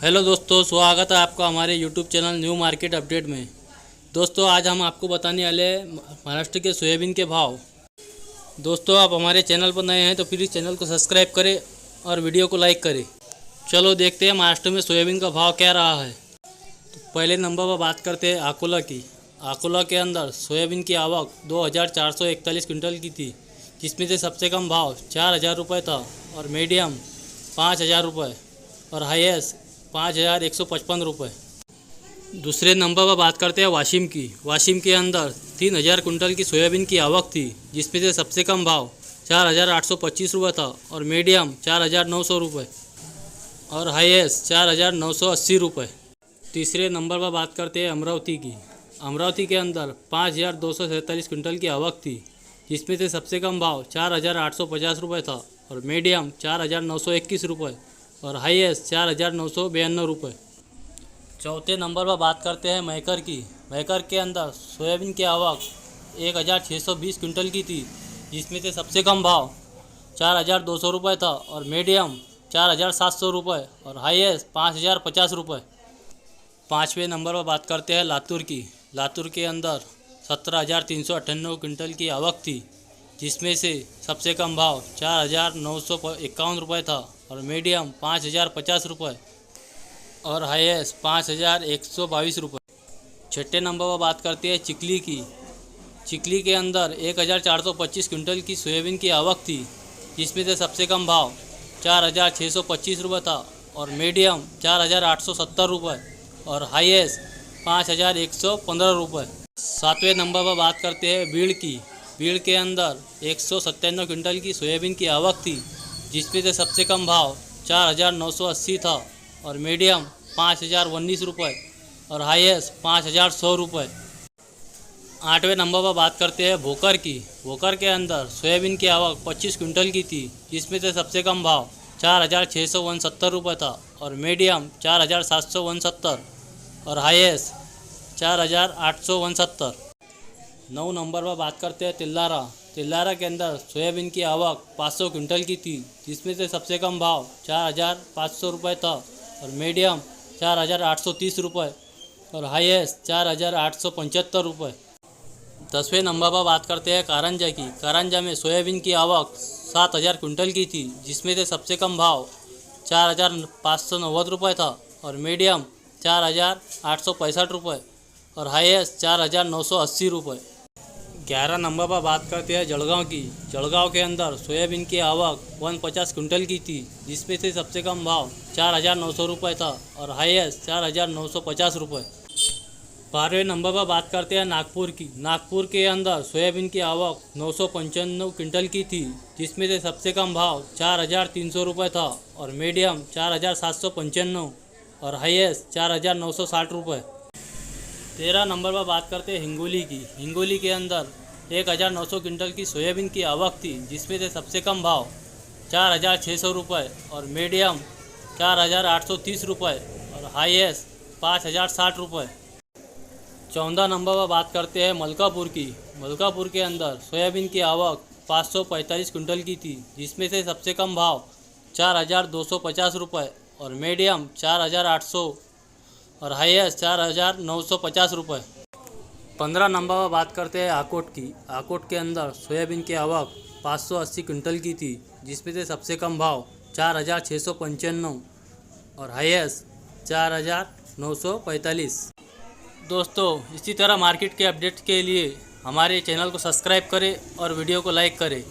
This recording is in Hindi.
हेलो दोस्तों, स्वागत है आपका हमारे YouTube channel new market update में। दोस्तों आज हम आपको बताने वाले हैं महाराष्ट्र के सोयाबीन के भाव। दोस्तों आप हमारे चैनल पर नए हैं तो प्लीज़ चैनल को सब्सक्राइब करें और वीडियो को लाइक करें। चलो देखते हैं महाराष्ट्र में सोयाबीन का भाव क्या रहा है। तो पहले नंबर पर बात करते हैं अकोला की। अकोला के अंदर सोयाबीन की आवक 2441 क्विंटल की थी, जिसमें से सबसे कम भाव 4000 रुपये था और मीडियम 5000 रुपये और हाईएस्ट 5155 रुपये। दूसरे नंबर पर बात करते हैं वाशिम की। वाशिम के अंदर 3000 कुंटल की सोयाबीन की आवक थी, जिसमें से सबसे कम भाव 4825 रुपये था और मीडियम 4900 रुपये और हाईएस्ट 4980 रुपये। तीसरे नंबर पर बात करते हैं अमरावती की। अमरावती के अंदर 5247 कुंटल की आवक थी, जिसमें से सबसे कम भाव 4850 रुपये था और मीडियम 4921 रुपये और हाईएस्ट 4992 रुपये। चौथे नंबर पर बात करते हैं मैकर की। मैकर के अंदर सोयाबीन की आवक 1620 क्विंटल की थी, जिसमें से सबसे कम भाव 4200 रुपये था और मीडियम 4700 रुपये और हाईएस्ट 5050 रुपये। पाँचवें नंबर पर बात करते हैं लातूर की। लातूर के अंदर 17398 क्विंटल की आवक थी, जिसमें से सबसे कम भाव 4951 रुपये था और मीडियम 5050 रुपये और हाईएस्ट 5122 रुपये। छठे नंबर पर बात करते हैं चिकली की। चिकली के अंदर 1425 क्विंटल की सोयाबीन की आवक थी, जिसमें से सबसे कम भाव 4625 रुपये था और मीडियम 4870 रुपये और हाईएस्ट 5115 रुपये। सातवें नंबर पर बात करते हैं बीड़ की। बीड़ के अंदर 197 क्विंटल की सोयाबीन की आवक थी, जिसमें से सबसे कम भाव 4980 था और मीडियम 5019 रुपये और हाईएस्ट 5100 रुपये। आठवें नंबर पर बात करते हैं भोकर की। भोकर के अंदर सोयाबीन की आवक 25 क्विंटल की थी, जिसमें से सबसे कम भाव 4669 रुपये था और मीडियम 4769 और हाईएस्ट 4869। 9 नंबर पर बात करते हैं तिल्लारा। तिल्लारा के अंदर सोयाबीन की आवक 500 क्विंटल की थी, जिसमें से सबसे कम भाव 4500 रुपये था और मीडियम 4830 रुपये और हाईएस्ट 4875 रुपये। 10वें नंबर पर बात करते हैं कारंजा की। कारंजा में सोयाबीन की आवक 7000 क्विंटल की थी, जिसमें से सबसे कम भाव 4590 रुपये था और मीडियम 4865 रुपये और हाईएस्ट 4980 रुपये। 11 नंबर पर बात करते हैं जलगांव की। जलगांव के अंदर सोयाबीन की आवक 150 क्विंटल की थी, जिसमें से सबसे कम भाव 4900 रुपये था और हाईएस्ट 4950 रुपये। 12वें नंबर पर बात करते हैं नागपुर की। नागपुर के अंदर सोयाबीन की आवक 995 क्विंटल की थी, जिसमें से सबसे कम भाव 4300 रुपये था और मीडियम 4795 और हाईएस्ट 4960 रुपये। 13 नंबर पर बात करते हैं हिंगोली की। हिंगोली के अंदर 1900 क्विंटल की सोयाबीन की आवक थी, जिसमें से सबसे कम भाव 4600 रुपये और मीडियम 4830 रुपये और हाईएस्ट 5060 रुपये। 14 नंबर पर बात करते हैं मलकापुर की। मलकापुर के अंदर सोयाबीन की आवक 545 क्विंटल की थी, जिसमें से सबसे कम भाव 4250 रुपये और मीडियम 4800 और हाईएस्ट 4950 रुपये। 15 नंबर पर बात करते हैं आकोट की। आकोट के अंदर सोयाबीन की आवक 580 क्विंटल की थी, जिसमें से सबसे कम भाव 4695 और हाईएस्ट 4945। दोस्तों इसी तरह मार्केट के अपडेट के लिए हमारे चैनल को सब्सक्राइब करें और वीडियो को लाइक करें।